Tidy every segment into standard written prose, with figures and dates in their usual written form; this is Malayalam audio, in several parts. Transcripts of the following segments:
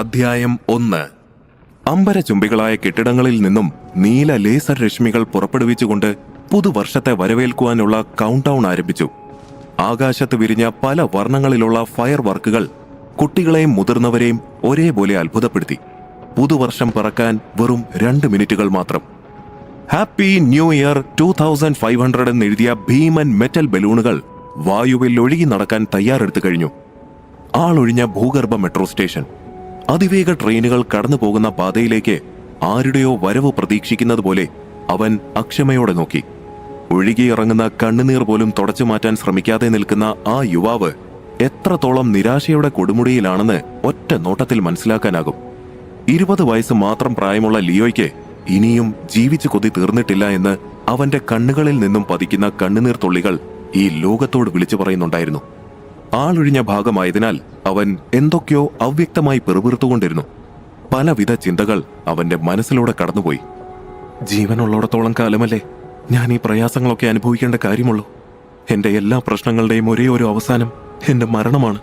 അധ്യായം 1. അമ്പരചുംബികളായ കെട്ടിടങ്ങളിൽ നിന്നും നീല ലേസർ രശ്മികൾ പുറപ്പെടുവിച്ചുകൊണ്ട് പുതുവർഷത്തെ വരവേൽക്കുവാനുള്ള കൗണ്ട് ഡൗൺ ആരംഭിച്ചു. ആകാശത്ത് വിരിഞ്ഞ പല വർണ്ണങ്ങളിലുള്ള ഫയർ വർക്കുകൾ കുട്ടികളെയും മുതിർന്നവരെയും ഒരേപോലെ അത്ഭുതപ്പെടുത്തി. പുതുവർഷം പിറക്കാൻ വെറും 2 മിനിറ്റുകൾ മാത്രം. ഹാപ്പി ന്യൂ ഇയർ 2500 എന്നെഴുതിയ ഭീമൻ മെറ്റൽ ബലൂണുകൾ വായുവിൽ ഒഴുകി നടക്കാൻ തയ്യാറെടുത്തു കഴിഞ്ഞു. ആളൊഴിഞ്ഞ ഭൂഗർഭ മെട്രോ സ്റ്റേഷൻ. അതിവേഗ ട്രെയിനുകൾ കടന്നു പോകുന്ന പാതയിലേക്ക് ആരുടെയോ വരവ് പ്രതീക്ഷിക്കുന്നത് പോലെ അവൻ അക്ഷമയോടെ നോക്കി. ഒഴുകിയിറങ്ങുന്ന കണ്ണുനീർ പോലും തുടച്ചു മാറ്റാൻ ശ്രമിക്കാതെ നിൽക്കുന്ന ആ യുവാവ് എത്രത്തോളം നിരാശയുടെ കൊടുമുടിയിലാണെന്ന് ഒറ്റ നോട്ടത്തിൽ മനസ്സിലാക്കാനാകും. 20 വയസ്സ് മാത്രം പ്രായമുള്ള ലിയോയ്ക്ക് ഇനിയും ജീവിച്ചു കൊതി തീർന്നിട്ടില്ല എന്ന് അവന്റെ കണ്ണുകളിൽ നിന്നും പതിക്കുന്ന കണ്ണുനീർ തുള്ളികൾ ഈ ലോകത്തോട് വിളിച്ചു പറയുന്നുണ്ടായിരുന്നു. ആളൊഴിഞ്ഞ ഭാഗമായതിനാൽ അവൻ എന്തൊക്കെയോ അവ്യക്തമായി പെറുപിറുത്തുകൊണ്ടിരുന്നു. പലവിധ ചിന്തകൾ അവന്റെ മനസ്സിലൂടെ കടന്നുപോയി. ജീവനുള്ളിടത്തോളം കാലമല്ലേ ഞാൻ ഈ പ്രയാസങ്ങളൊക്കെ അനുഭവിക്കേണ്ട കാര്യമുള്ളൂ. എന്റെ എല്ലാ പ്രശ്നങ്ങളുടെയും ഒരേ ഒരു അവസാനം എന്റെ മരണമാണ്.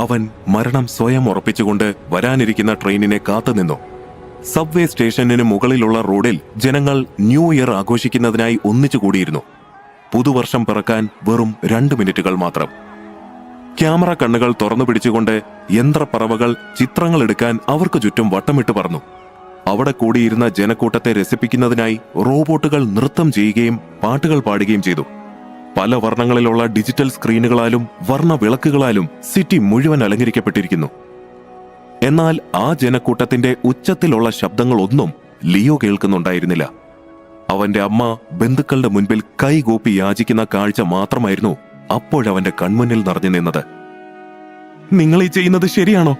അവൻ മരണം സ്വയം ഉറപ്പിച്ചുകൊണ്ട് വരാനിരിക്കുന്ന ട്രെയിനിനെ കാത്തുനിന്നു. സബ്വേ സ്റ്റേഷനിന് മുകളിലുള്ള റോഡിൽ ജനങ്ങൾ ന്യൂ ഇയർ ആഘോഷിക്കുന്നതിനായി ഒന്നിച്ചുകൂടിയിരുന്നു. പുതുവർഷം പിറക്കാൻ വെറും 2 മിനിറ്റുകൾ മാത്രം. ക്യാമറ കണ്ണുകൾ തുറന്നു പിടിച്ചുകൊണ്ട് യന്ത്രപ്പറവകൾ ചിത്രങ്ങൾ എടുക്കാൻ അവർക്ക് ചുറ്റും വട്ടമിട്ട് പറന്നു. അവിടെ കൂടിയിരുന്ന ജനക്കൂട്ടത്തെ രസിപ്പിക്കുന്നതിനായി റോബോട്ടുകൾ നൃത്തം ചെയ്യുകയും പാട്ടുകൾ പാടുകയും ചെയ്തു. പല വർണ്ണങ്ങളിലുള്ള ഡിജിറ്റൽ സ്ക്രീനുകളാലും വർണ്ണ വിളക്കുകളാലും സിറ്റി മുഴുവൻ അലങ്കരിക്കപ്പെട്ടിരിക്കുന്നു. എന്നാൽ ആ ജനക്കൂട്ടത്തിന്റെ ഉച്ചത്തിലുള്ള ശബ്ദങ്ങളൊന്നും ലിയോ കേൾക്കുന്നുണ്ടായിരുന്നില്ല. അവന്റെ അമ്മ ബന്ധുക്കളുടെ മുൻപിൽ കൈകൂപ്പി യാചിക്കുന്ന കാഴ്ച മാത്രമായിരുന്നു അപ്പോഴവന്റെ കൺമുന്നിൽ നിറഞ്ഞു നിന്നത്. നിങ്ങൾ ഈ ചെയ്യുന്നത് ശരിയാണോ?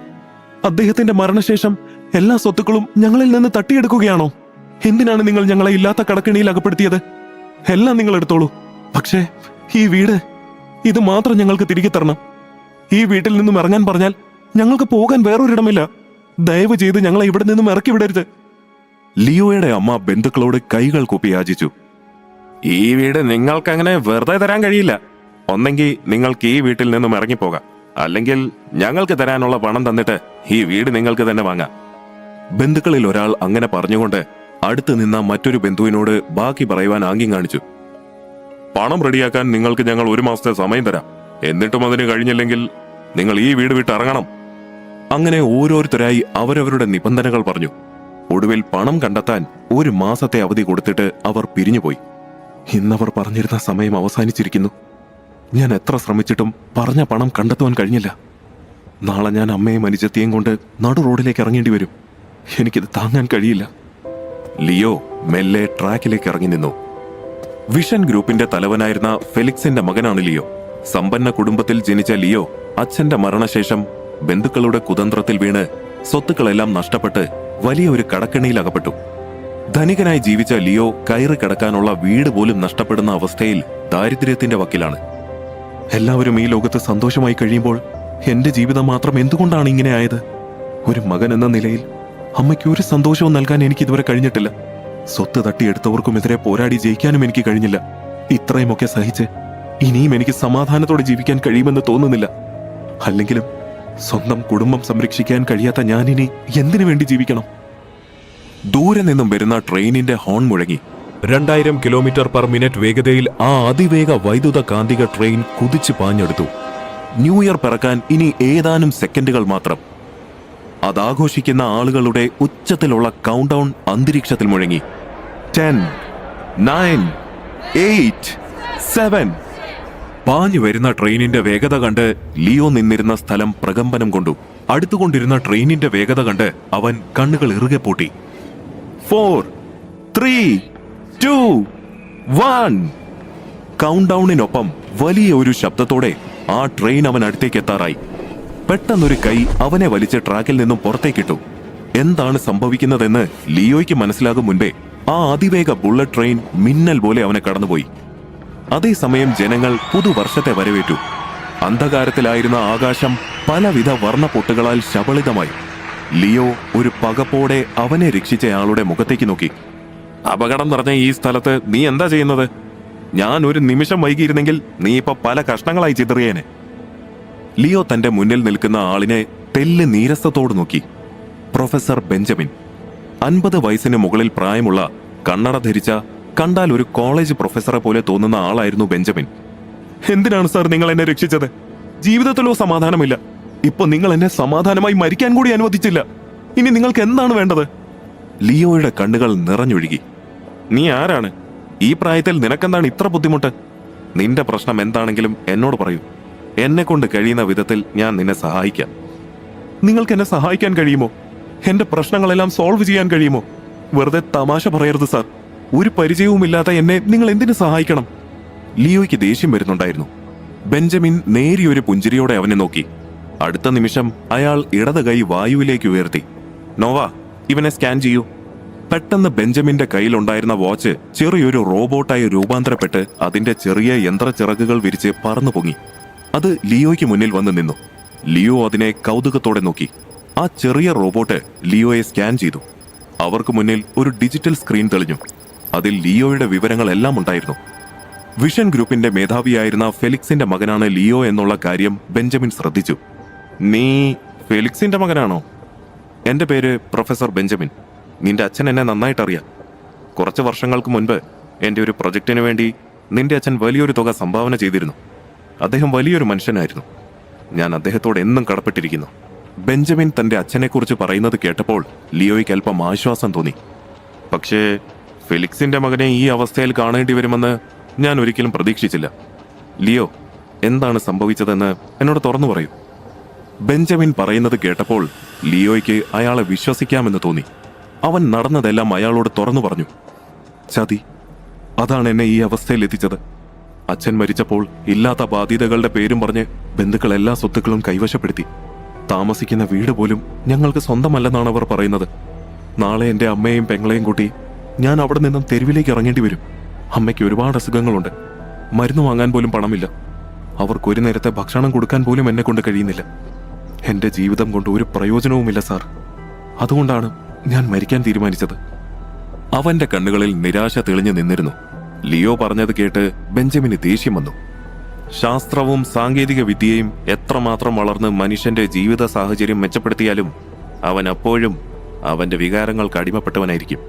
അദ്ദേഹത്തിന്റെ മരണശേഷം എല്ലാ സ്വത്തുക്കളും ഞങ്ങളിൽ നിന്ന് തട്ടിയെടുക്കുകയാണോ? എന്തിനാണ് നിങ്ങൾ ഞങ്ങളെ ഇല്ലാത്ത കടക്കിണിയിൽ അകപ്പെടുത്തിയത്? എല്ലാം നിങ്ങൾ എടുത്തോളൂ. പക്ഷേ ഈ വീട്, ഇത് മാത്രം ഞങ്ങൾക്ക് തിരികെ തരണം. ഈ വീട്ടിൽ നിന്നും ഇറങ്ങാൻ പറഞ്ഞാൽ ഞങ്ങൾക്ക് പോകാൻ വേറൊരിടമില്ല. ദയവ് ചെയ്ത് ഞങ്ങളെ ഇവിടെ നിന്നും ഇറക്കി വിടരുത്. ലിയോയുടെ അമ്മ ബന്ധുക്കളോട് കൈകൾ കൂപ്പി യാചിച്ചു. ഈ വീട് നിങ്ങൾക്കങ്ങനെ വെറുതെ തരാൻ കഴിയില്ല. ഒന്നെങ്കിൽ നിങ്ങൾക്ക് ഈ വീട്ടിൽ നിന്നും ഇറങ്ങിപ്പോകാം, അല്ലെങ്കിൽ ഞങ്ങൾക്ക് തരാനുള്ള പണം തന്നിട്ട് ഈ വീട് നിങ്ങൾക്ക് തന്നെ വാങ്ങാം. ബന്ധുക്കളിൽ ഒരാൾ അങ്ങനെ പറഞ്ഞുകൊണ്ട് അടുത്ത് നിന്ന മറ്റൊരു ബന്ധുവിനോട് ബാക്കി പറയുവാൻ ആംഗ്യം കാണിച്ചു. പണം റെഡിയാക്കാൻ നിങ്ങൾക്ക് ഞങ്ങൾ 1 മാസത്തെ സമയം തരാം. എന്നിട്ടും അതിന് കഴിഞ്ഞില്ലെങ്കിൽ നിങ്ങൾ ഈ വീട് വിട്ട് ഇറങ്ങണം. അങ്ങനെ ഓരോരുത്തരായി അവരവരുടെ നിബന്ധനകൾ പറഞ്ഞു. ഒടുവിൽ പണം കണ്ടെത്താൻ 1 മാസത്തെ അവധി കൊടുത്തിട്ട് അവർ പിരിഞ്ഞുപോയി. ഇന്നവർ പറഞ്ഞിരുന്ന സമയം അവസാനിച്ചിരിക്കുന്നു. ഞാൻ എത്ര ശ്രമിച്ചിട്ടും പറഞ്ഞ പണം കണ്ടെത്തുവാൻ കഴിഞ്ഞില്ല. നാളെ ഞാൻ അമ്മയും അനുജത്തിയും കൊണ്ട് നടു റോഡിലേക്ക് ഇറങ്ങേണ്ടി വരും. എനിക്കിത് താങ്ങാൻ കഴിയില്ല. ലിയോ മെല്ലെ ട്രാക്കിലേക്ക് ഇറങ്ങി നിന്നു. വിഷൻ ഗ്രൂപ്പിന്റെ തലവനായിരുന്ന ഫെലിക്സിന്റെ മകനാണ് ലിയോ. സമ്പന്ന കുടുംബത്തിൽ ജനിച്ച ലിയോ അച്ഛന്റെ മരണശേഷം ബന്ധുക്കളുടെ കുതന്ത്രത്തിൽ വീണ് സ്വത്തുക്കളെല്ലാം നഷ്ടപ്പെട്ട് വലിയ ഒരു കടക്കെണിയിൽ അകപ്പെട്ടു. ധനികനായി ജീവിച്ച ലിയോ കയറി കിടക്കാനുള്ള വീട് പോലും നഷ്ടപ്പെടുന്ന അവസ്ഥയിൽ ദാരിദ്ര്യത്തിന്റെ വക്കിലാണ്. എല്ലാവരും ഈ ലോകത്ത് സന്തോഷമായി കഴിയുമ്പോൾ എന്റെ ജീവിതം മാത്രം എന്തുകൊണ്ടാണ് ഇങ്ങനെ ആയത്? ഒരു മകൻ എന്ന നിലയിൽ അമ്മയ്ക്ക് ഒരു സന്തോഷവും നൽകാൻ എനിക്ക് ഇതുവരെ കഴിഞ്ഞിട്ടില്ല. സ്വത്ത് തട്ടിയെടുത്തവർക്കുമെതിരെ പോരാടി ജയിക്കാനും എനിക്ക് കഴിഞ്ഞില്ല. ഇത്രയുമൊക്കെ സഹിച്ച് ഇനിയും എനിക്ക് സമാധാനത്തോടെ ജീവിക്കാൻ കഴിയുമെന്ന് തോന്നുന്നില്ല. അല്ലെങ്കിലും സ്വന്തം കുടുംബം സംരക്ഷിക്കാൻ കഴിയാത്ത ഞാനിനി എന്തിനു വേണ്ടി ജീവിക്കണം? ദൂരെ നിന്നും വരുന്ന ട്രെയിനിന്റെ ഹോൺ മുഴങ്ങി. 2000 km/min വേഗതയിൽ ആ അതിവേഗ വൈദ്യുത കാന്തിക ട്രെയിൻ കുതിച്ചു പാഞ്ഞെടുത്തു. ന്യൂ ഇയർ പിറക്കാൻ ഇനി ഏതാനും സെക്കൻഡുകൾ മാത്രം. അതാഘോഷിക്കുന്ന ആളുകളുടെ ഉച്ചത്തിലുള്ള കൗണ്ട് ഡൗൺ അന്തരീക്ഷത്തിൽ മുഴങ്ങി. 10, 9, 8, 7. പാഞ്ഞു വരുന്ന ട്രെയിനിന്റെ വേഗത കണ്ട് ലിയോ നിന്നിരുന്ന സ്ഥലം പ്രകമ്പനം കൊണ്ടു. അടുത്തുകൊണ്ടിരുന്ന ട്രെയിനിന്റെ വേഗത കണ്ട് അവൻ കണ്ണുകൾ ഇറുകെ പൂട്ടി. 4, 3, 2, 1. കൗണ്ട് ഡൗണിനൊപ്പം വലിയ ഒരു ശബ്ദത്തോടെ ആ ട്രെയിൻ അവൻ അടുത്തേക്ക് എത്താറായി. പെട്ടെന്നൊരു കൈ അവനെ വലിച്ച് ട്രാക്കിൽ നിന്നും പുറത്തേക്കിട്ടു. എന്താണ് സംഭവിക്കുന്നതെന്ന് ലിയോയ്ക്ക് മനസ്സിലാകും മുൻപേ ആ അതിവേഗ ബുള്ളറ്റ് ട്രെയിൻ മിന്നൽ പോലെ അവനെ കടന്നുപോയി. അതേസമയം ജനങ്ങൾ പുതുവർഷത്തെ വരവേറ്റു. അന്ധകാരത്തിലായിരുന്ന ആകാശം പലവിധ വർണ്ണപ്പൊട്ടുകളാൽ ശബളിതമായി. ലിയോ ഒരു പകപ്പോടെ അവനെ രക്ഷിച്ചയാളുടെ മുഖത്തേക്ക് നോക്കി. അപകടം നിറഞ്ഞ ഈ സ്ഥലത്ത് നീ എന്താ ചെയ്യുന്നത്? ഞാൻ ഒരു നിമിഷം വൈകിയിരുന്നെങ്കിൽ നീ ഇപ്പൊ പല കഷ്ണങ്ങളായി ചിതറിയേനെ. ലിയോ തന്റെ മുന്നിൽ നിൽക്കുന്ന ആളിനെ തെല്ല് നീരസത്തോട് നോക്കി. Professor Benjamin. 50 വയസ്സിന് മുകളിൽ പ്രായമുള്ള, കണ്ണട ധരിച്ച, കണ്ടാൽ ഒരു കോളേജ് പ്രൊഫസറെ പോലെ തോന്നുന്ന ആളായിരുന്നു ബെഞ്ചമിൻ. എന്തിനാണ് സാർ നിങ്ങൾ എന്നെ രക്ഷിച്ചത്? ജീവിതത്തിലോ സമാധാനമില്ല. ഇപ്പൊ നിങ്ങൾ എന്നെ സമാധാനമായി മരിക്കാൻ കൂടി അനുവദിച്ചില്ല. ഇനി നിങ്ങൾക്ക് എന്താണ് വേണ്ടത്? ലിയോയുടെ കണ്ണുകൾ നിറഞ്ഞൊഴുകി. നീ ആരാണ്? ഈ പ്രായത്തിൽ നിനക്കെന്താണ് ഇത്ര ബുദ്ധിമുട്ട്? നിന്റെ പ്രശ്നം എന്താണെങ്കിലും എന്നോട് പറയൂ. എന്നെ കൊണ്ട് കഴിയുന്ന വിധത്തിൽ ഞാൻ നിന്നെ സഹായിക്കാം. നിങ്ങൾക്ക് എന്നെ സഹായിക്കാൻ കഴിയുമോ? എന്റെ പ്രശ്നങ്ങളെല്ലാം സോൾവ് ചെയ്യാൻ കഴിയുമോ? വെറുതെ തമാശ പറയരുത് സാർ. ഒരു പരിചയവുമില്ലാത്ത എന്നെ നിങ്ങൾ എന്തിനു സഹായിക്കണം? ലിയോയ്ക്ക് ദേഷ്യം വരുന്നുണ്ടായിരുന്നു. ബെഞ്ചമിൻ നേരിയൊരു പുഞ്ചിരിയോടെ അവനെ നോക്കി. അടുത്ത നിമിഷം അയാൾ ഇടത് കൈ വായുവിലേക്ക് ഉയർത്തി. നോവ, ഇവനെ സ്കാൻ ചെയ്യൂ. പെട്ടെന്ന് ബെഞ്ചമിന്റെ കയ്യിലുണ്ടായിരുന്ന വാച്ച് ചെറിയൊരു റോബോട്ടായി രൂപാന്തരപ്പെട്ട് അതിന്റെ ചെറിയ യന്ത്രച്ചിറകുകൾ വിരിച്ച് പറന്നു പൊങ്ങി. അത് ലിയോയ്ക്ക് മുന്നിൽ വന്ന് നിന്നു. ലിയോ അതിനെ കൗതുകത്തോടെ നോക്കി. ആ ചെറിയ റോബോട്ട് ലിയോയെ സ്കാൻ ചെയ്തു. അവർക്ക് മുന്നിൽ ഒരു ഡിജിറ്റൽ സ്ക്രീൻ തെളിഞ്ഞു. അതിൽ ലിയോയുടെ വിവരങ്ങളെല്ലാം ഉണ്ടായിരുന്നു. വിഷൻ ഗ്രൂപ്പിന്റെ മേധാവിയായിരുന്ന ഫെലിക്സിന്റെ മകനാണ് ലിയോ എന്നുള്ള കാര്യം ബെഞ്ചമിൻ ശ്രദ്ധിച്ചു. നീ ഫെലിക്സിന്റെ മകനാണോ? എന്റെ പേര് പ്രൊഫസർ ബെഞ്ചമിൻ. നിന്റെ അച്ഛൻ എന്നെ നന്നായിട്ടറിയാം. കുറച്ച് വർഷങ്ങൾക്ക് മുൻപ് എന്റെ ഒരു പ്രൊജക്ടിന് വേണ്ടി നിന്റെ അച്ഛൻ വലിയൊരു തുക സംഭാവന ചെയ്തിരുന്നു. അദ്ദേഹം വലിയൊരു മനുഷ്യനായിരുന്നു. ഞാൻ അദ്ദേഹത്തോട് എന്നും കടപ്പെട്ടിരിക്കുന്നു. ബെഞ്ചമിൻ തന്റെ അച്ഛനെക്കുറിച്ച് പറയുന്നത് കേട്ടപ്പോൾ ലിയോയ്ക്ക് അല്പം ആശ്വാസം തോന്നി. പക്ഷേ ഫെലിക്സിന്റെ മകനെ ഈ അവസ്ഥയിൽ കാണേണ്ടി വരുമെന്ന് ഞാൻ ഒരിക്കലും പ്രതീക്ഷിച്ചില്ല. ലിയോ, എന്താണ് സംഭവിച്ചതെന്ന് എന്നോട് തുറന്നു പറയൂ. ബെഞ്ചമിൻ പറയുന്നത് കേട്ടപ്പോൾ ലിയോയ്ക്ക് അയാളെ വിശ്വസിക്കാമെന്ന് തോന്നി. അവൻ നടന്നതെല്ലാം അയാളോട് തുറന്നു പറഞ്ഞു. ചതി, അതാണ് എന്നെ ഈ അവസ്ഥയിൽ എത്തിച്ചത്. അച്ഛൻ മരിച്ചപ്പോൾ ഇല്ലാത്ത ബാധ്യതകളുടെ പേരും പറഞ്ഞ് ബന്ധുക്കൾ എല്ലാ സ്വത്തുക്കളും കൈവശപ്പെടുത്തി. താമസിക്കുന്ന വീട് പോലും ഞങ്ങൾക്ക് സ്വന്തമല്ലെന്നാണ് അവർ പറയുന്നത്. നാളെ എൻ്റെ അമ്മയെയും പെങ്ങളെയും കൂട്ടി ഞാൻ അവിടെ നിന്നും തെരുവിലേക്ക് ഇറങ്ങേണ്ടി വരും. അമ്മയ്ക്ക് ഒരുപാട് അസുഖങ്ങളുണ്ട്. മരുന്ന് വാങ്ങാൻ പോലും പണമില്ല. അവർക്ക് ഒരു നേരത്തെ ഭക്ഷണം കൊടുക്കാൻ പോലും എന്നെ കൊണ്ട് കഴിയുന്നില്ല. എൻ്റെ ജീവിതം കൊണ്ട് ഒരു പ്രയോജനവുമില്ല സാർ. അതുകൊണ്ടാണ് ഞാൻ മരിക്കാൻ തീരുമാനിച്ചത്. അവന്റെ കണ്ണുകളിൽ നിരാശ തെളിഞ്ഞു നിന്നിരുന്നു. ലിയോ പറഞ്ഞത് കേട്ട് ബെഞ്ചമിന് ദേഷ്യം വന്നു. ശാസ്ത്രവും സാങ്കേതിക വിദ്യയും എത്രമാത്രം വളർന്ന് മനുഷ്യന്റെ ജീവിത സാഹചര്യം മെച്ചപ്പെടുത്തിയാലും അവൻ അപ്പോഴും അവന്റെ വികാരങ്ങൾക്ക് അടിമപ്പെട്ടവനായിരിക്കും.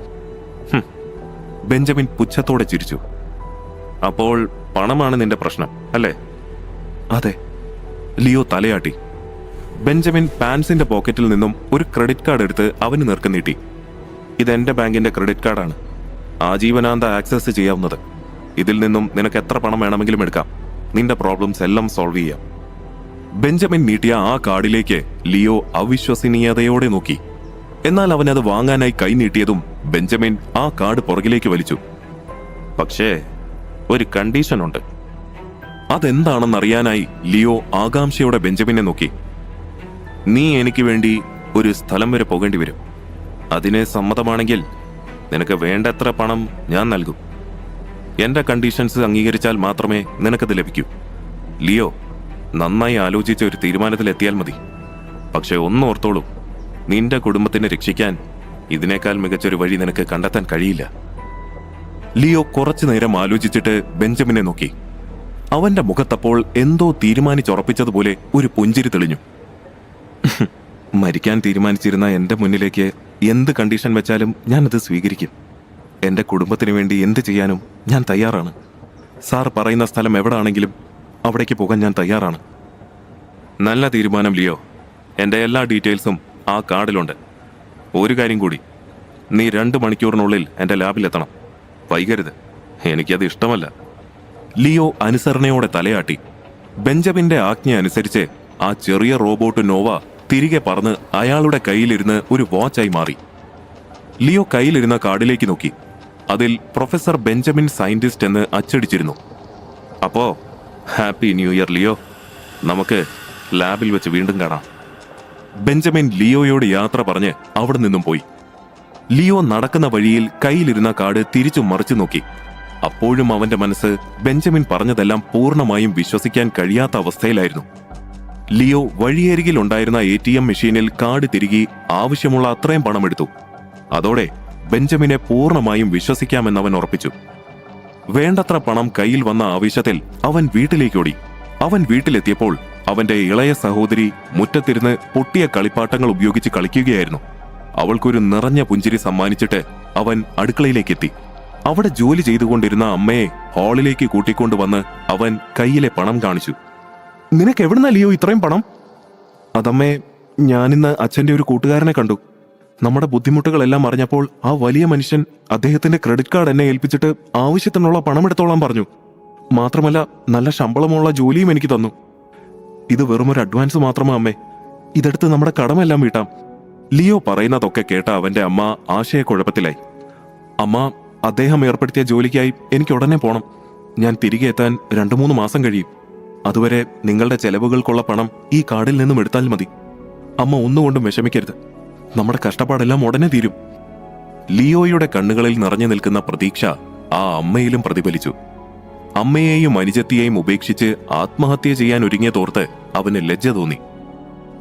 ബെഞ്ചമിൻ പുച്ഛത്തോടെ ചിരിച്ചു. അപ്പോൾ പണമാണ് നിന്റെ പ്രശ്നം അല്ലേ? അതെ. ലിയോ തലയാട്ടി. ബെഞ്ചമിൻ പാൻസിന്റെ പോക്കറ്റിൽ നിന്നും ഒരു ക്രെഡിറ്റ് കാർഡ് എടുത്ത് അവന് നേർക്ക് നീട്ടി. ഇതെന്റെ ബാങ്കിന്റെ ക്രെഡിറ്റ് കാർഡാണ്. ആജീവനാന്ത ആക്സസ് ചെയ്യാവുന്നത്. ഇതിൽ നിന്നും നിനക്ക് എത്ര പണം വേണമെങ്കിലും എടുക്കാം. നിന്റെ പ്രോബ്ലംസ് എല്ലാം സോൾവ് ചെയ്യാം. ബെഞ്ചമിൻ നീട്ടിയ ആ കാർഡിലേക്ക് ലിയോ അവിശ്വസനീയതയോടെ നോക്കി. എന്നാൽ അവനത് വാങ്ങാനായി കൈ നീട്ടിയതും ബെഞ്ചമിൻ ആ കാർഡ് പുറകിലേക്ക് വലിച്ചു. പക്ഷേ ഒരു കണ്ടീഷനുണ്ട്. അതെന്താണെന്നറിയാനായി ലിയോ ആകാംക്ഷയോടെ ബെഞ്ചമിനെ നോക്കി. നീ എനിക്ക് വേണ്ടി ഒരു സ്ഥലം വരെ പോകേണ്ടി വരും. അതിന് സമ്മതമാണെങ്കിൽ നിനക്ക് വേണ്ടത്ര പണം ഞാൻ നൽകും. എന്റെ കണ്ടീഷൻസ് അംഗീകരിച്ചാൽ മാത്രമേ നിനക്കത് ലഭിക്കൂ. ലിയോ, നന്നായി ആലോചിച്ച ഒരു തീരുമാനത്തിലെത്തിയാൽ മതി. പക്ഷെ ഒന്നോർത്തോളൂ, നിന്റെ കുടുംബത്തിനെ രക്ഷിക്കാൻ ഇതിനേക്കാൾ മികച്ചൊരു വഴി നിനക്ക് കണ്ടെത്താൻ കഴിയില്ല. ലിയോ കുറച്ചു നേരം ആലോചിച്ചിട്ട് ബെഞ്ചമിനെ നോക്കി. അവന്റെ മുഖത്തപ്പോൾ എന്തോ തീരുമാനിച്ചുറപ്പിച്ചതുപോലെ ഒരു പുഞ്ചിരി തെളിഞ്ഞു. മരിക്കാൻ തീരുമാനിച്ചിരുന്ന എന്റെ മുന്നിലേക്ക് എന്ത് കണ്ടീഷൻ വെച്ചാലും ഞാനത് സ്വീകരിക്കും. എന്റെ കുടുംബത്തിന് വേണ്ടി എന്ത് ചെയ്യാനും ഞാൻ തയ്യാറാണ്. സാർ പറയുന്ന സ്ഥലം എവിടാണെങ്കിലും അവിടേക്ക് പോകാൻ ഞാൻ തയ്യാറാണ്. നല്ല തീരുമാനം ലിയോ. എന്റെ എല്ലാ ഡീറ്റെയിൽസും ആ കാർഡിലുണ്ട്. ഒരു കാര്യം കൂടി, നീ 2 മണിക്കൂറിനുള്ളിൽ എന്റെ ലാബിലെത്തണം. വൈകരുത്. എനിക്കത് ഇഷ്ടമല്ല. ലിയോ അനുസരണയോടെ തലയാട്ടി. ബെഞ്ചമിന്റെ ആജ്ഞ അനുസരിച്ച് ആ ചെറിയ റോബോട്ട് നോവ തിരികെ പറന്ന് അയാളുടെ കയ്യിലിരുന്ന് ഒരു വാച്ചായി മാറി. ലിയോ കയ്യിലിരുന്ന കാർഡിലേക്ക് നോക്കി. അതിൽ പ്രൊഫസർ ബെഞ്ചമിൻ സയന്റിസ്റ്റ് എന്ന് അച്ചടിച്ചിരുന്നു. അപ്പോ ഹാപ്പി ന്യൂ ഇയർ ലിയോ. നമുക്ക് ലാബിൽ വെച്ച് വീണ്ടും കാണാം. ബെഞ്ചമിൻ ലിയോയോട് യാത്ര പറഞ്ഞ് അവിടെ നിന്നും പോയി. ലിയോ നടക്കുന്ന വഴിയിൽ കയ്യിലിരുന്ന കാർഡ് തിരിച്ചു മറിച്ചു നോക്കി. അപ്പോഴും അവന്റെ മനസ്സ് ബെഞ്ചമിൻ പറഞ്ഞതെല്ലാം പൂർണ്ണമായും വിശ്വസിക്കാൻ കഴിയാത്ത അവസ്ഥയിലായിരുന്നു. ലിയോ വഴിയരികിൽ ഉണ്ടായിരുന്ന ATM മെഷീനിൽ കാർഡ് തിരികെ ആവശ്യമുള്ള അത്രയും പണം എടുത്തു. അതോടെ ബെഞ്ചമിനെ പൂർണ്ണമായും വിശ്വസിക്കാമെന്നവൻ ഉറപ്പിച്ചു. വേണ്ടത്ര പണം കയ്യിൽ വന്ന ആവേശത്തിൽ അവൻ വീട്ടിലേക്കോടി. അവൻ വീട്ടിലെത്തിയപ്പോൾ അവന്റെ ഇളയ സഹോദരി മുറ്റത്തിരുന്ന് പൊട്ടിയ കളിപ്പാട്ടങ്ങൾ ഉപയോഗിച്ച് കളിക്കുകയായിരുന്നു. അവൾക്കൊരു നിറഞ്ഞ പുഞ്ചിരി സമ്മാനിച്ചിട്ട് അവൻ അടുക്കളയിലേക്കെത്തി. അവിടെ ജോലി ചെയ്തുകൊണ്ടിരുന്ന അമ്മയെ ഹാളിലേക്ക് കൂട്ടിക്കൊണ്ടുവന്ന് അവൻ കയ്യിലെ പണം കാണിച്ചു. നിനക്ക് എവിടുന്നാ ലിയോ ഇത്രയും പണം? അതമ്മേ, ഞാനിന്ന് അച്ഛന്റെ ഒരു കൂട്ടുകാരനെ കണ്ടു. നമ്മുടെ ബുദ്ധിമുട്ടുകളെല്ലാം അറിഞ്ഞപ്പോൾ ആ വലിയ മനുഷ്യൻ അദ്ദേഹത്തിന്റെ ക്രെഡിറ്റ് കാർഡ് എന്നെ ഏൽപ്പിച്ചിട്ട് ആവശ്യത്തിനുള്ള പണം എടുത്തോളാൻ പറഞ്ഞു. മാത്രമല്ല നല്ല ശമ്പളമുള്ള ജോലിയും എനിക്ക് തന്നു. ഇത് വെറുമൊരു അഡ്വാൻസ് മാത്രമാ അമ്മേ. ഇതെടുത്ത് നമ്മുടെ കടമെല്ലാം വീട്ടാം. ലിയോ പറയുന്നതൊക്കെ കേട്ട അവന്റെ അമ്മ ആശയക്കുഴപ്പത്തിലായി. അമ്മ, അദ്ദേഹം ഏർപ്പെടുത്തിയ ജോലിക്കായി എനിക്ക് ഉടനെ പോണം. ഞാൻ തിരികെ എത്താൻ 2-3 മാസം കഴിയും. അതുവരെ നിങ്ങളുടെ ചെലവുകൾക്കുള്ള പണം ഈ കാർഡിൽ നിന്നും എടുത്താൽ മതി. അമ്മ ഒന്നുകൊണ്ടും വിഷമിക്കരുത്. നമ്മുടെ കഷ്ടപ്പാടെല്ലാം ഉടനെ തീരും. ലിയോയുടെ കണ്ണുകളിൽ നിറഞ്ഞു നിൽക്കുന്ന പ്രതീക്ഷ ആ അമ്മയിലും പ്രതിഫലിച്ചു. അമ്മയെയും അനുജത്തിയെയും ഉപേക്ഷിച്ച് ആത്മഹത്യ ചെയ്യാൻ ഒരുങ്ങിയതോർത്ത് അവന് ലജ്ജ തോന്നി.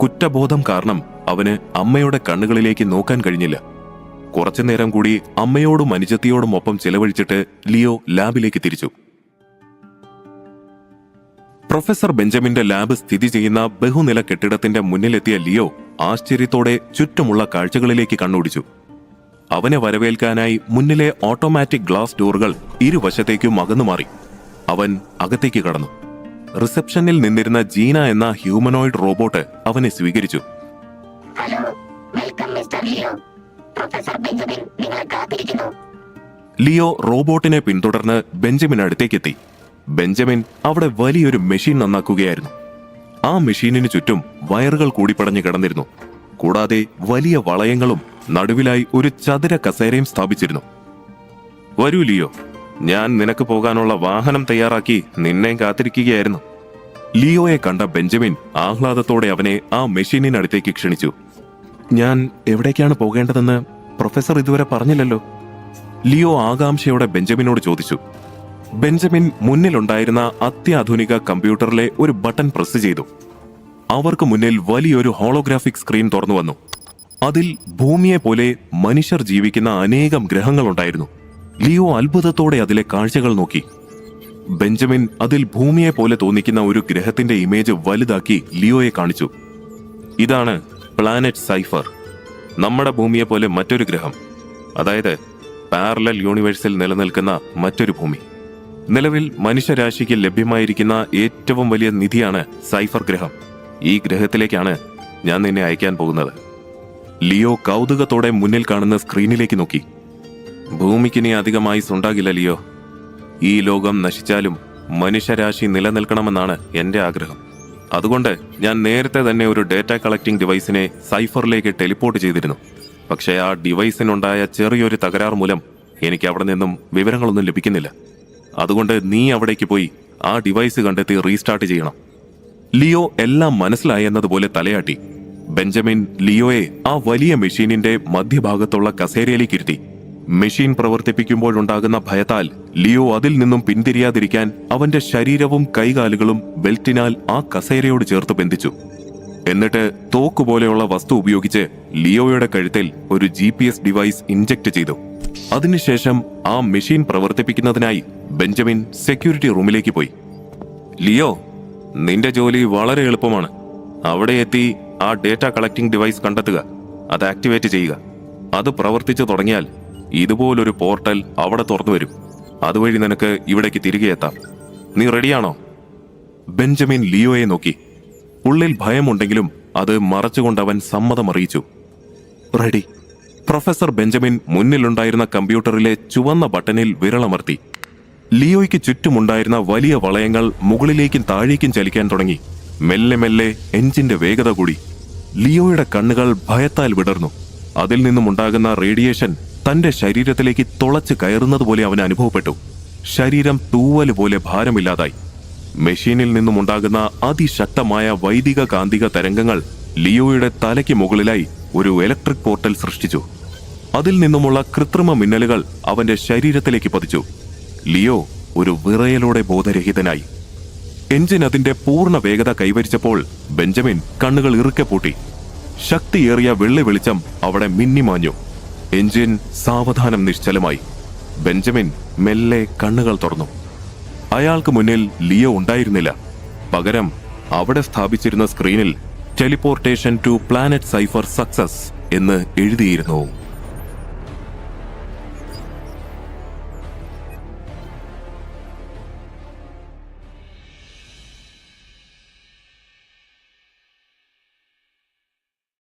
കുറ്റബോധം കാരണം അവന് അമ്മയുടെ കണ്ണുകളിലേക്ക് നോക്കാൻ കഴിഞ്ഞില്ല. കുറച്ചുനേരം കൂടി അമ്മയോടും അനുജത്തിയോടും ഒപ്പം ചെലവഴിച്ചിട്ട് ലിയോ ലാബിലേക്ക് തിരിച്ചു. പ്രൊഫസർ ബെഞ്ചമിന്റെ ലാബ് സ്ഥിതി ചെയ്യുന്ന ബഹുനില കെട്ടിടത്തിന്റെ മുന്നിലെത്തിയ ലിയോ ആശ്ചര്യത്തോടെ ചുറ്റുമുള്ള കാഴ്ചകളിലേക്ക് കണ്ണോടിച്ചു. അവനെ വരവേൽക്കാനായി മുന്നിലെ ഓട്ടോമാറ്റിക് ഗ്ലാസ് ഡോറുകൾ ഇരുവശത്തേക്കും അകന്നുമാറി. അവൻ അകത്തേക്ക് കടന്നു. റിസപ്ഷനിൽ നിന്നിരുന്ന ജീന എന്ന ഹ്യൂമനോയിഡ് റോബോട്ട് അവനെ സ്വീകരിച്ചു. ലിയോ റോബോട്ടിനെ പിന്തുടർന്ന് ബെഞ്ചമിൻ അടുത്തേക്കെത്തി. ബെഞ്ചമിൻ അവിടെ വലിയൊരു മെഷീൻ നന്നാക്കുകയായിരുന്നു. ആ മെഷീനിന് ചുറ്റും വയറുകൾ കൂടിപ്പടഞ്ഞു കിടന്നിരുന്നു. കൂടാതെ വലിയ വളയങ്ങളും നടുവിലായി ഒരു ചതുര കസേരയും സ്ഥാപിച്ചിരുന്നു. വരൂ ലിയോ, ഞാൻ നിനക്ക് പോകാനുള്ള വാഹനം തയ്യാറാക്കി നിന്നെ കാത്തിരിക്കുകയായിരുന്നു. ലിയോയെ കണ്ട ബെഞ്ചമിൻ ആഹ്ലാദത്തോടെ അവനെ ആ മെഷീനിനടുത്തേക്ക് ക്ഷണിച്ചു. ഞാൻ എവിടേക്കാണ് പോകേണ്ടതെന്ന് പ്രൊഫസർ ഇതുവരെ പറഞ്ഞില്ലല്ലോ. ലിയോ ആകാംക്ഷയോടെ ബെഞ്ചമിനോട് ചോദിച്ചു. ബെഞ്ചമിൻ മുന്നിലുണ്ടായിരുന്ന അത്യാധുനിക കമ്പ്യൂട്ടറിലെ ഒരു ബട്ടൺ പ്രസ് ചെയ്തു. അവർക്ക് മുന്നിൽ വലിയൊരു ഹോളോഗ്രാഫിക് സ്ക്രീൻ തുറന്നു വന്നു. അതിൽ ഭൂമിയെ പോലെ മനുഷ്യർ ജീവിക്കുന്ന അനേകം ഗ്രഹങ്ങളുണ്ടായിരുന്നു. ലിയോ അത്ഭുതത്തോടെ അതിലെ കാഴ്ചകൾ നോക്കി. ബെഞ്ചമിൻ അതിൽ ഭൂമിയെ പോലെ തോന്നിക്കുന്ന ഒരു ഗ്രഹത്തിന്റെ ഇമേജ് വലുതാക്കി ലിയോയെ കാണിച്ചു. ഇതാണ് പ്ലാനറ്റ് സൈഫർ. നമ്മുടെ ഭൂമിയെ പോലെ മറ്റൊരു ഗ്രഹം, അതായത് പാരലൽ യൂണിവേഴ്സിൽ നിലനിൽക്കുന്ന മറ്റൊരു ഭൂമി. നിലവിൽ മനുഷ്യരാശിക്ക് ലഭ്യമായിരിക്കുന്ന ഏറ്റവും വലിയ നിധിയാണ് സൈഫർ ഗ്രഹം. ഈ ഗ്രഹത്തിലേക്കാണ് ഞാൻ നിന്നെ അയക്കാൻ പോകുന്നത്. ലിയോ കൗതുകത്തോടെ മുന്നിൽ കാണുന്ന സ്ക്രീനിലേക്ക് നോക്കി. ഭൂമിക്കിനി അധികമായി ഉണ്ടാകില്ല ലിയോ. ഈ ലോകം നശിച്ചാലും മനുഷ്യരാശി നിലനിൽക്കണമെന്നാണ് എന്റെ ആഗ്രഹം. അതുകൊണ്ട് ഞാൻ നേരത്തെ തന്നെ ഒരു ഡേറ്റ കളക്ടിംഗ് ഡിവൈസിനെ സൈഫറിലേക്ക് ടെലിപ്പോർട്ട് ചെയ്തിരുന്നു. പക്ഷേ ആ ഡിവൈസിനുണ്ടായ ചെറിയൊരു തകരാർ മൂലം എനിക്ക് അവിടെ നിന്നും വിവരങ്ങളൊന്നും ലഭിക്കുന്നില്ല. അതുകൊണ്ട് നീ അവിടേക്ക് പോയി ആ ഡിവൈസ് കണ്ടെത്തി റീസ്റ്റാർട്ട് ചെയ്യണം. ലിയോ എല്ലാം മനസ്സിലായെന്നതുപോലെ തലയാട്ടി. ബെഞ്ചമിൻ ലിയോയെ ആ വലിയ മെഷീനിന്റെ മധ്യഭാഗത്തുള്ള കസേരയിലേക്ക് ഇരുത്തി. മെഷീൻ പ്രവർത്തിപ്പിക്കുമ്പോഴുണ്ടാകുന്ന ഭയത്താൽ ലിയോ അതിൽ നിന്നും പിന്തിരിയാതിരിക്കാൻ അവന്റെ ശരീരവും കൈകാലുകളും ബെൽറ്റിനാൽ ആ കസേരയോട് ചേർത്ത് ബന്ധിച്ചു. എന്നിട്ട് തോക്കുപോലെയുള്ള വസ്തു ഉപയോഗിച്ച് ലിയോയുടെ കഴുത്തിൽ ഒരു GPS ഡിവൈസ് ഇൻജെക്ട് ചെയ്തു. അതിനുശേഷം ആ മെഷീൻ പ്രവർത്തിപ്പിക്കുന്നതിനായി ബെഞ്ചമിൻ സെക്യൂരിറ്റി റൂമിലേക്ക് പോയി. ലിയോ, നിന്റെ ജോലി വളരെ എളുപ്പമാണ്. അവിടെ എത്തി ആ ഡേറ്റ കളക്ടിംഗ് ഡിവൈസ് കണ്ടെത്തുക, അത് ആക്ടിവേറ്റ് ചെയ്യുക. അത് പ്രവർത്തിച്ചു തുടങ്ങിയാൽ ഇതുപോലൊരു പോർട്ടൽ അവിടെ തുറന്നു വരും. അതുവഴി നിനക്ക് ഇവിടേക്ക് തിരികെ എത്താം. നീ റെഡിയാണോ? ബെഞ്ചമിൻ ലിയോയെ നോക്കി. ഉള്ളിൽ ഭയമുണ്ടെങ്കിലും അത് മറച്ചുകൊണ്ട് അവൻ സമ്മതമറിയിച്ചു. റെഡി. പ്രൊഫസർ ബെഞ്ചമിൻ മുന്നിലുണ്ടായിരുന്ന കമ്പ്യൂട്ടറിലെ ചുവന്ന ബട്ടണിൽ വിരളമർത്തി. ലിയോയ്ക്ക് ചുറ്റുമുണ്ടായിരുന്ന വലിയ വളയങ്ങൾ മുകളിലേക്കും താഴേക്കും ചലിക്കാൻ തുടങ്ങി. മെല്ലെ മെല്ലെ എഞ്ചിന്റെ വേഗത കൂടി. ലിയോയുടെ കണ്ണുകൾ ഭയത്താൽ വിടർന്നു. അതിൽ നിന്നുമുണ്ടാകുന്ന റേഡിയേഷൻ തന്റെ ശരീരത്തിലേക്ക് തുളച്ച് കയറുന്നത് പോലെ അവന് അനുഭവപ്പെട്ടു. ശരീരം തൂവല് പോലെ ഭാരമില്ലാതായി. മെഷീനിൽ നിന്നുമുണ്ടാകുന്ന അതിശക്തമായ വൈദിക കാന്തിക തരംഗങ്ങൾ ലിയോയുടെ തലയ്ക്ക് മുകളിലായി ഒരു ഇലക്ട്രിക് പോർട്ടൽ സൃഷ്ടിച്ചു. അതിൽ നിന്നുമുള്ള കൃത്രിമ മിന്നലുകൾ അവന്റെ ശരീരത്തിലേക്ക് പതിച്ചു. ലിയോ ഒരു വിറയലോടെ ബോധരഹിതനായി. എഞ്ചിൻ അതിന്റെ പൂർണ്ണ വേഗത കൈവരിച്ചപ്പോൾ ബെഞ്ചമിൻ കണ്ണുകൾ ഇറുക്കെ പൂട്ടി. ശക്തിയേറിയ വെള്ളി വെളിച്ചം അവിടെ മിന്നിമാഞ്ഞു. എഞ്ചിൻ സാവധാനം നിശ്ചലമായി. ബെഞ്ചമിൻ മെല്ലെ കണ്ണുകൾ തുറന്നു. അയാൾക്ക് മുന്നിൽ ലിയോ ഉണ്ടായിരുന്നില്ല. പകരം അവിടെ സ്ഥാപിച്ചിരുന്ന സ്ക്രീനിൽ teleportation to planet cipher success എന്ന് എഴുതിയിരുന്നു.